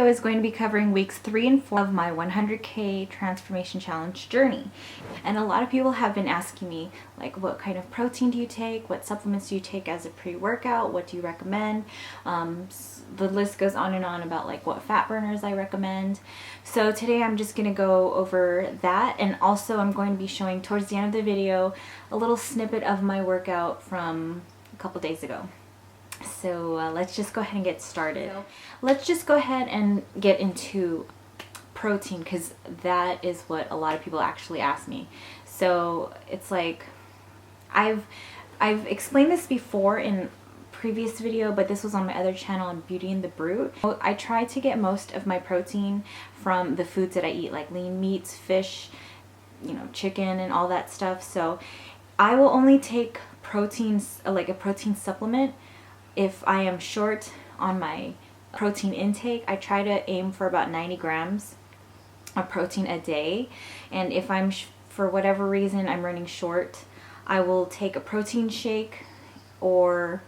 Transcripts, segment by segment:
video is going to be covering weeks 3 and 4 of my 100K transformation challenge journey. And a lot of people have been asking me, like, what kind of protein do you take? What supplements do you take as a pre-workout? What do you recommend? The list goes on and on about like what fat burners I recommend. So today I'm just going to go over that, and also I'm going to be showing towards the end of the video a little snippet of my workout from a couple days ago. So let's just go ahead and get started. Let's just go ahead and get into protein, because that is what a lot of people actually ask me. So it's like I've explained this before in previous video, but this was on my other channel on Beauty and the Brute. I try to get most of my protein from the foods that I eat, like lean meats, fish, you know, chicken and all that stuff. So I will only take proteins, like a protein supplement, if I am short on my protein intake. I try to aim for about 90 grams of protein a day, and if I'm for whatever reason I'm running short, I will take a protein shake, or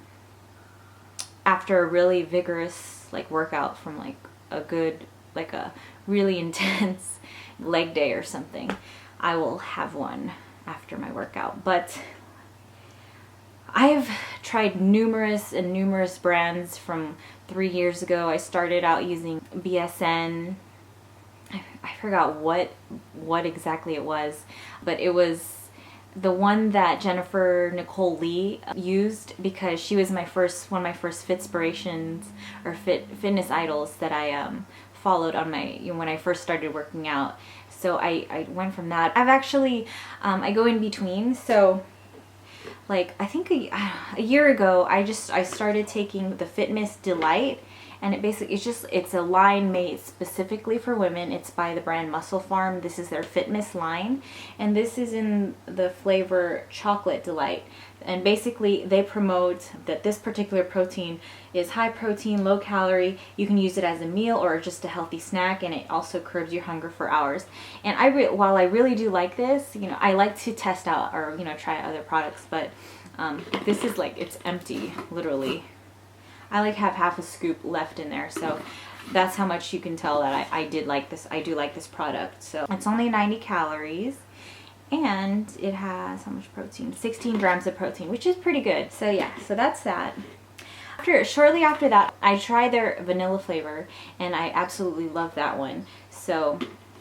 after a really vigorous like workout from like a good, like a really intense leg day or something, I will have one after my workout. But I've tried numerous brands from 3 years ago. I started out using BSN. I forgot what exactly it was, but it was the one that Nicole Lee used, because she was one of my first Fitspirations or fitness idols that I followed on my, when I first started working out. So I went from that. I've actually I go in between. So like I think a year ago I started taking the Fitness Delight, and it's a line made specifically for women. It's by the brand Muscle Farm. This is their Fitness line, and this is in the flavor Chocolate Delight. And basically they promote that this particular protein is high protein, low calorie. You can use it as a meal or just a healthy snack, and it also curbs your hunger for hours. And while I really do like this, you know, I like to test out or, you know, try other products, but this is like, it's empty, literally. I like have half a scoop left in there, so that's how much you can tell that I do like this product. So it's only 90 calories, and it has how much protein? 16 grams of protein, which is pretty good. So yeah, so that's that. Shortly after that, I tried their vanilla flavor, and I absolutely love that one. So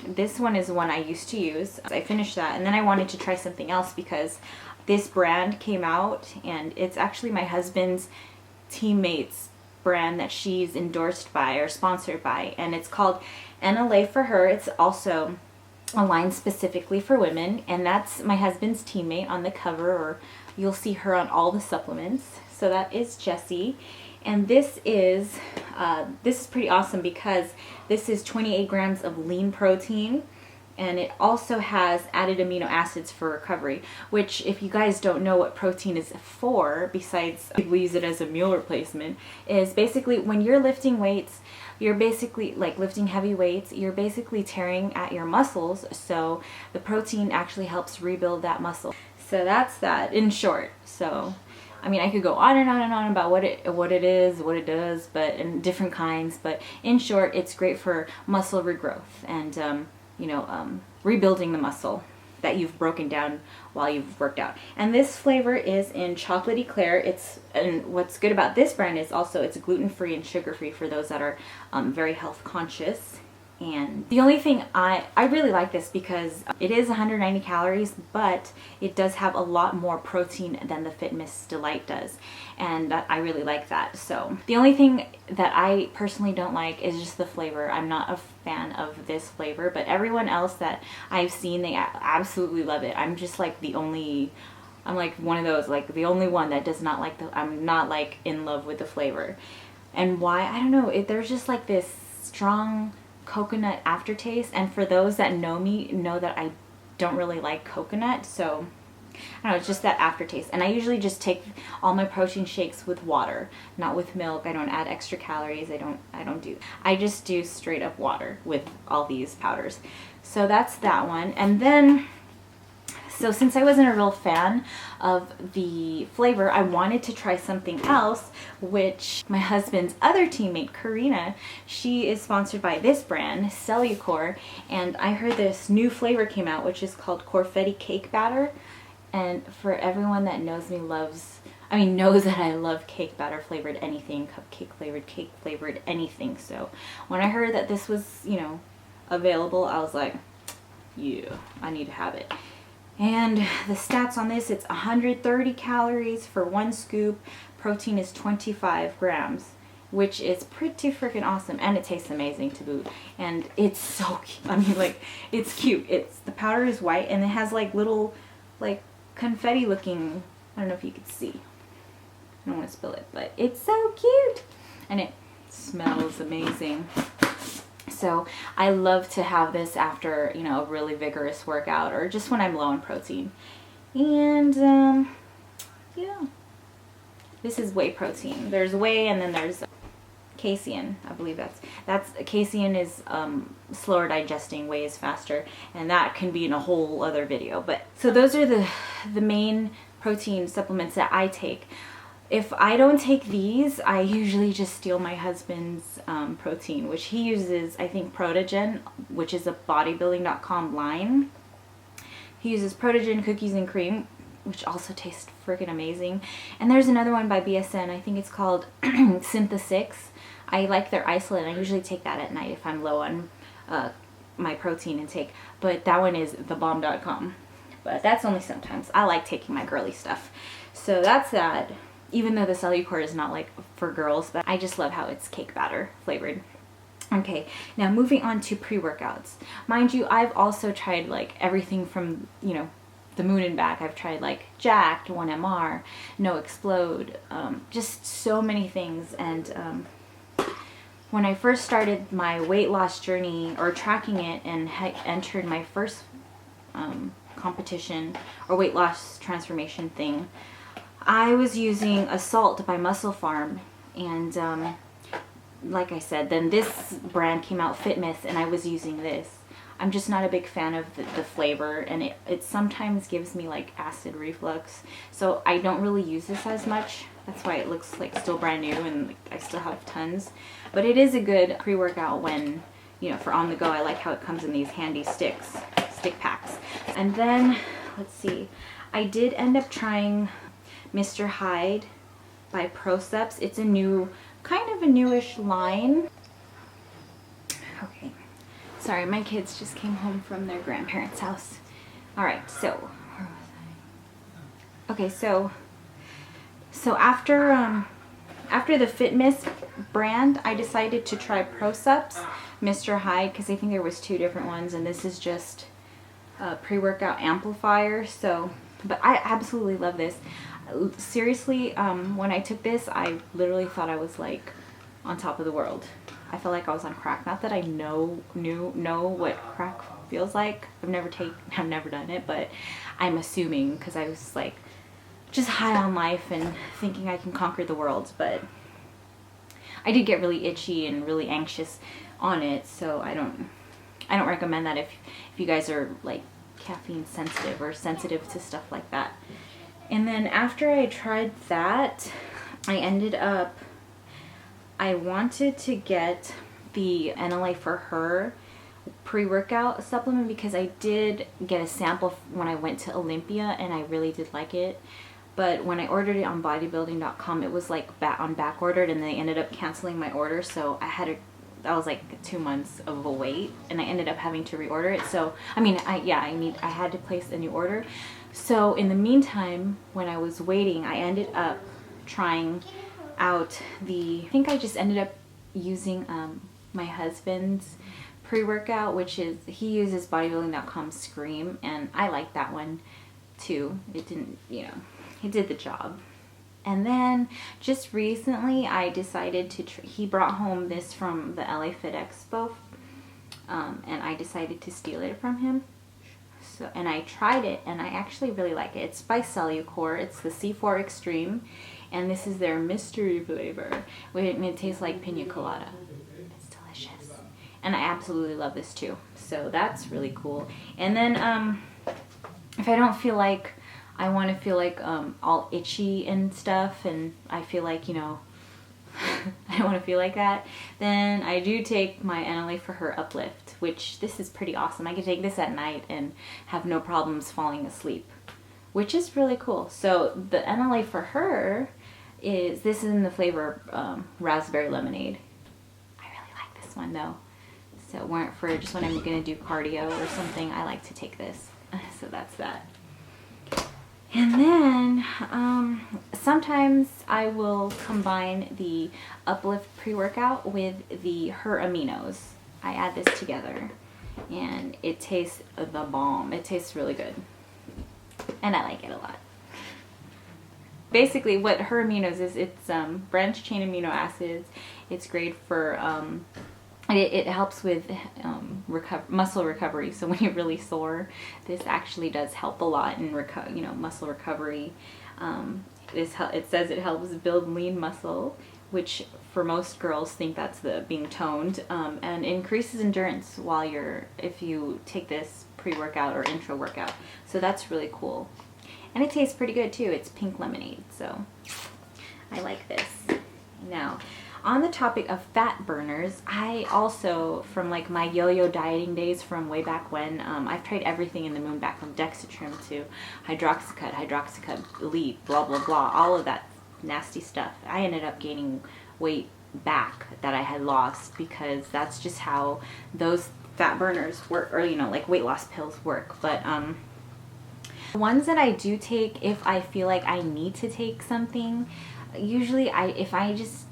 this one is the one I used to use. I finished that, and then I wanted to try something else because this brand came out, and it's actually my husband's teammate's brand that she's endorsed by or sponsored by, and it's called NLA for Her. It's also a line specifically for women, and that's my husband's teammate on the cover, or you'll see her on all the supplements. So that is Jessie, and this is pretty awesome because this is 28 grams of lean protein, and it also has added amino acids for recovery, which, if you guys don't know what protein is for, besides people use it as a meal replacement, is basically when you're lifting weights, you're basically like lifting heavy weights, you're basically tearing at your muscles, so the protein actually helps rebuild that muscle. So that's that in short. So I mean, I could go on and on and on about what it is, what it does, but in different kinds, but in short, it's great for muscle regrowth and you know, rebuilding the muscle that you've broken down while you've worked out. And this flavor is in Chocolate Eclair. And what's good about this brand is also it's gluten-free and sugar-free for those that are very health conscious. And the only thing I really like this because it is 190 calories, but it does have a lot more protein than the Fitness Delight does, and I really like that. So the only thing that I personally don't like is just the flavor. I'm not a fan of this flavor, but everyone else that I've seen, they absolutely love it. I'm just like I'm like one of those, like the only one that does not like I'm not like in love with the flavor. And why? I don't know. There's just like this strong coconut aftertaste, and for those that know me know that I don't really like coconut, so I don't know, it's just that aftertaste. And I usually just take all my protein shakes with water, not with milk. I don't add extra calories. I just do straight up water with all these powders. So that's that one. And then So since I wasn't a real fan of the flavor, I wanted to try something else, which my husband's other teammate, Karina, she is sponsored by this brand, Cellucor, and I heard this new flavor came out, which is called Confetti Cake Batter. And for everyone that knows me, knows that I love cake batter flavored anything, cupcake flavored, cake flavored anything. So when I heard that this was, available, I was like, yeah, I need to have it. And the stats on this, it's 130 calories for 1 scoop. Protein is 25 grams, which is pretty freaking awesome. And it tastes amazing to boot. And it's so cute. It's cute. The powder is white and it has little, confetti looking, I don't know if you could see. I don't want to spill it, but it's so cute. And it smells amazing. So I love to have this after, a really vigorous workout or just when I'm low on protein. And yeah, this is whey protein. There's whey and then there's casein. I believe that's casein is slower digesting, whey is faster, and that can be in a whole other video. But so those are the main protein supplements that I take. If I don't take these, I usually just steal my husband's protein, which he uses, I think, Protogen, which is a bodybuilding.com line. He uses Protogen cookies and cream, which also tastes freaking amazing. And there's another one by BSN, I think it's called Synthesix. I like their isolate. I usually take that at night if I'm low on my protein intake. But that one is thebomb.com. But that's only sometimes. I like taking my girly stuff. So that's that. Even though the Cellucor is not for girls, but I just love how it's cake batter flavored. Okay, now moving on to pre-workouts. Mind you, I've also tried everything from, the moon and back. I've tried Jacked, 1MR, No Explode, just so many things. And when I first started my weight loss journey or tracking it and entered my first competition or weight loss transformation thing, I was using Assault by Muscle Farm, and like I said, then this brand came out, FitMyth, and I was using this. I'm just not a big fan of the flavor, and it sometimes gives me acid reflux, so I don't really use this as much. That's why it looks still brand new and I still have tons. But it is a good pre-workout when, for on the go. I like how it comes in these handy stick packs. And then, let's see, I did end up trying Mr. Hyde by Proceps. It's kind of a newish line. Okay, sorry, my kids just came home from their grandparents' house. Alright, so where was I? Okay, so after the FitMyth brand, I decided to try Proceps Mr. Hyde, because I think there was 2 different ones, and this is just a pre-workout amplifier. But I absolutely love this. Seriously, when I took this, I literally thought I was on top of the world. I felt like I was on crack. Not that I know what crack feels like. I've never done it, but I'm assuming, because I was just high on life and thinking I can conquer the world. But I did get really itchy and really anxious on it, so I don't recommend that if you guys are caffeine sensitive or sensitive to stuff like that. And then after I tried that, I wanted to get the NLA for Her pre-workout supplement, because I did get a sample when I went to Olympia and I really did like it. But when I ordered it on bodybuilding.com, it was on back ordered, and they ended up canceling my order. So that was 2 months of a wait, and I ended up having to reorder it. So I had to place a new order. So in the meantime, when I was waiting, I ended up trying out I think I just ended up using my husband's pre-workout, which is, he uses bodybuilding.com Scream, and I like that one too. It didn't, it did the job. And then just recently I decided to, he brought home this from the LA Fit Expo, and I decided to steal it from him. So, and I tried it, and I actually really like it. It's by Cellucor. It's the C4 Extreme, and this is their mystery flavor. It tastes like pina colada. It's delicious, and I absolutely love this too. So that's really cool. And then if I don't feel like I want to feel like all itchy and stuff, and I feel like, you know, I don't want to feel like that, then I do take my NLA for Her Uplift, which this is pretty awesome. I can take this at night and have no problems falling asleep, which is really cool. So the NLA for Her is, this is in the flavor raspberry lemonade. I really like this one though. So for just when I'm gonna do cardio or something, I like to take this. So that's that. And then sometimes I will combine the Uplift pre-workout with the Her Aminos. I add this together and it tastes the bomb. It tastes really good and I like it a lot. Basically what Her Aminos is, it's branched chain amino acids. It's great for it helps with muscle recovery. So when you're really sore, this actually does help a lot in muscle recovery. It says it helps build lean muscle, which for most girls think that's being toned, and increases endurance if you take this pre-workout or intro workout. So that's really cool. And it tastes pretty good too. It's pink lemonade, so I like this. Now, on the topic of fat burners, I also, from like my yo-yo dieting days from way back when, I've tried everything in the moon, back from Dexatrim to hydroxycut elite, blah blah blah, all of that nasty stuff. I ended up gaining weight back that I had lost, because that's just how those fat burners work, or like weight loss pills work. But the ones that I do take, if I feel like I need to take something, usually if I just,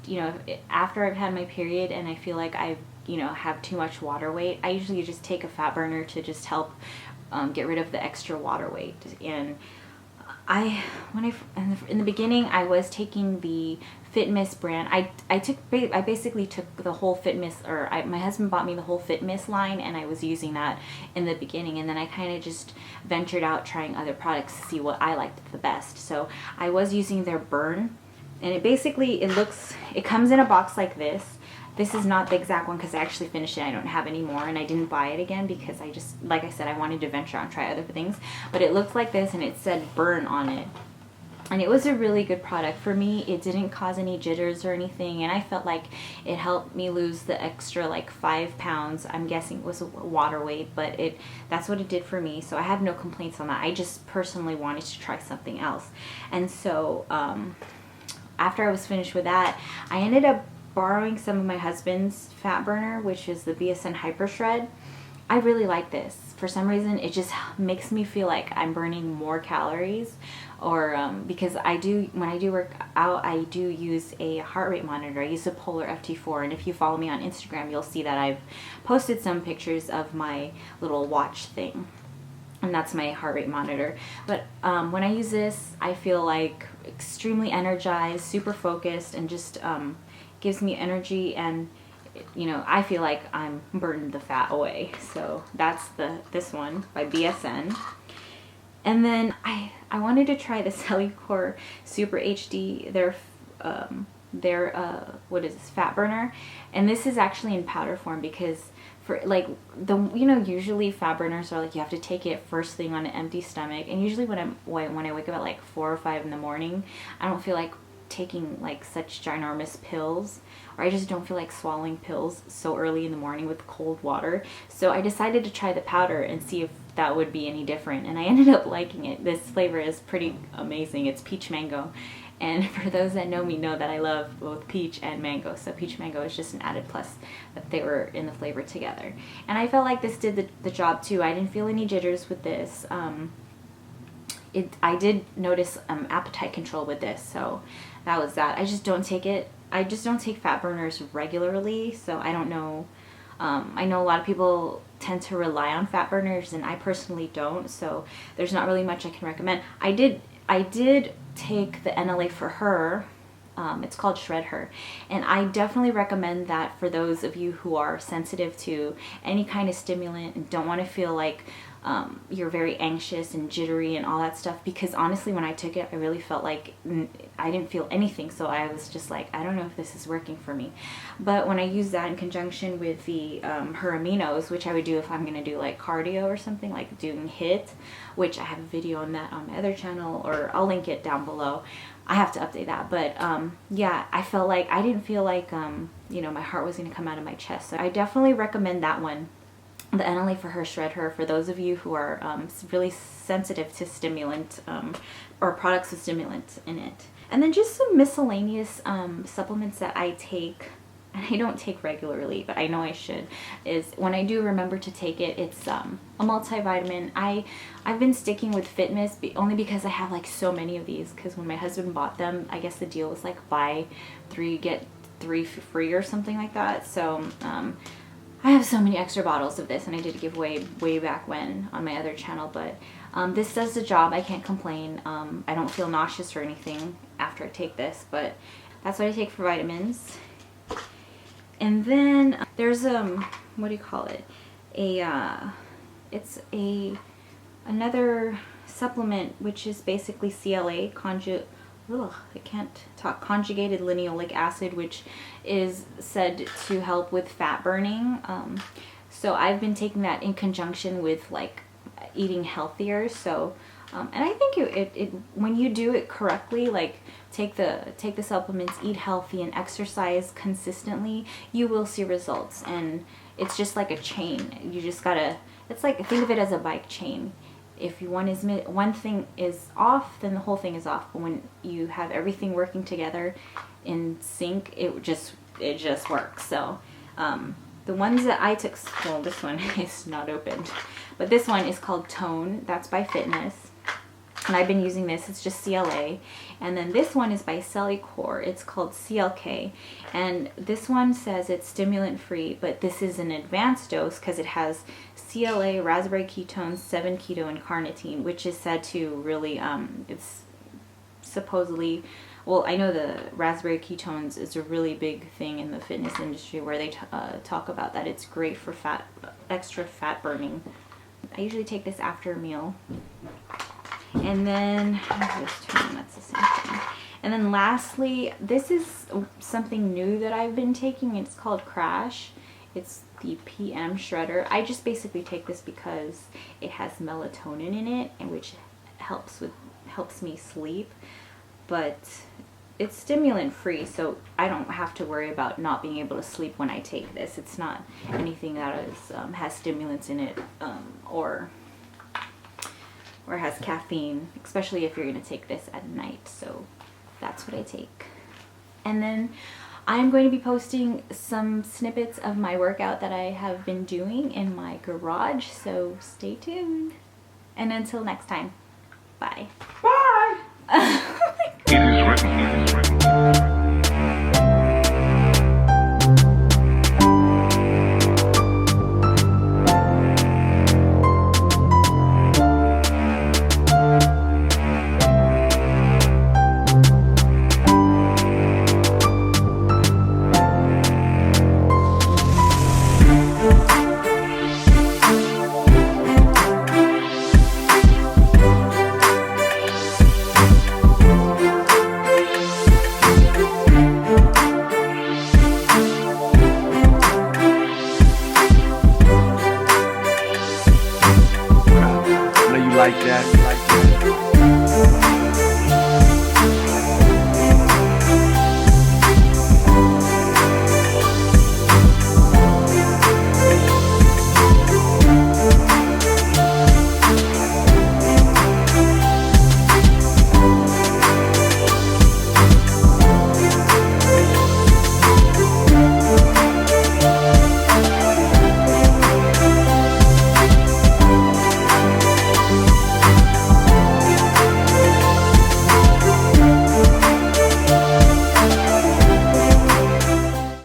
after I've had my period and I feel like I've, have too much water weight, I usually just take a fat burner to just help get rid of the extra water weight. And in the beginning, I was taking the FitMiss brand. I basically took the whole FitMiss, my husband bought me the whole FitMiss line, and I was using that in the beginning, and then I kind of just ventured out trying other products to see what I liked the best. So I was using their Burn, and it comes in a box like this. This is not the exact one because I actually finished it. I don't have any more, and I didn't buy it again because I just, like I said, I wanted to venture out and try other things. But it looked like this, and it said Burn on it. And it was a really good product. For me, it didn't cause any jitters or anything, and I felt like it helped me lose the extra like 5 pounds. I'm guessing it was water weight, but that's what it did for me. So I have no complaints on that. I just personally wanted to try something else. And so after I was finished with that, I ended up borrowing some of my husband's fat burner, which is the BSN Hyper Shred. I really like this. For some reason, it just makes me feel like I'm burning more calories, or because when I do work out, I do use a heart rate monitor. I use a Polar FT4, and if you follow me on Instagram, you'll see that I've posted some pictures of my little watch thing, and that's my heart rate monitor. But when I use this, I feel like extremely energized, super focused, and just gives me energy, and I feel like I'm burning the fat away. So that's this one by BSN. And then I wanted to try the Cellucor Super HD, their what is this, fat burner, and this is actually in powder form, because for like usually fat burners are like you have to take it first thing on an empty stomach, and usually when I wake up at like 4 or 5 in the morning, I don't feel like taking like such ginormous pills, or I just don't feel like swallowing pills so early in the morning with cold water. So I decided to try the powder and see if that would be any different, and I ended up liking it. This flavor is pretty amazing. It's peach mango, and for those that know me know that I love both peach and mango, so peach mango is just an added plus that they were in the flavor together. And I felt like this did the job too. I didn't feel any jitters with this. I did notice appetite control with this, so that was that. I just don't take fat burners regularly, so I don't know. I know a lot of people tend to rely on fat burners, and I personally don't, so there's not really much I can recommend. I did take the NLA for Her. It's called Shred Her, and I definitely recommend that for those of you who are sensitive to any kind of stimulant and don't want to feel like you're very anxious and jittery and all that stuff, because honestly when I took it I really felt like I didn't feel anything, so I was just like, I don't know if this is working for me. But when I use that in conjunction with the her aminos, which I would do if I'm gonna do like cardio or something, like doing HIIT, which I have a video on that on my other channel, or I'll link it down below. I have to update that, but yeah, I felt like I didn't feel like you know, my heart was gonna come out of my chest. So I definitely recommend that one, the NLA for Her Shred Her, for those of you who are really sensitive to stimulant or products with stimulant in it. And then just some miscellaneous supplements that I take, and I don't take regularly, but I know I should, is when I do remember to take it, it's a multivitamin. I've been sticking with FitMist only because I have like so many of these, because when my husband bought them, I guess the deal was like buy 3 get 3 free or something like that. So I have so many extra bottles of this, and I did a giveaway way back when on my other channel, but this does the job. I can't complain. I don't feel nauseous or anything after I take this, but that's what I take for vitamins. And then there's what do you call it? It's another supplement, which is basically CLA, I can't talk, conjugated linoleic acid, which is said to help with fat burning. So I've been taking that in conjunction with like eating healthier. So and I think it when you do it correctly, like take the supplements, eat healthy, and exercise consistently, you will see results. And it's just like a chain. You just gotta, it's like, think of it as a bike chain. If one thing is off, then the whole thing is off. But when you have everything working together in sync, it just works. So the ones that I took, well, this one is not opened, but this one is called Tone. That's by Fitness, and I've been using this. It's just CLA. And then this one is by Cellucor. It's called CLK, and this one says it's stimulant free, but this is an advanced dose because it has CLA, raspberry ketones, 7-keto, and carnitine, which is said to really, it's supposedly, well, I know the raspberry ketones is a really big thing in the fitness industry, where they talk about that it's great for extra fat burning. I usually take this after a meal. And then, that's the same thing. And then lastly, this is something new that I've been taking. It's called Crash. It's the PM Shredder. I just basically take this because it has melatonin in it, and which helps me sleep. But it's stimulant free, so I don't have to worry about not being able to sleep when I take this. It's not anything that has stimulants in it, or has caffeine, especially if you're going to take this at night. So that's what I take. And then I'm going to be posting some snippets of my workout that I have been doing in my garage, so stay tuned. And until next time, bye. Bye! It is written. Like that.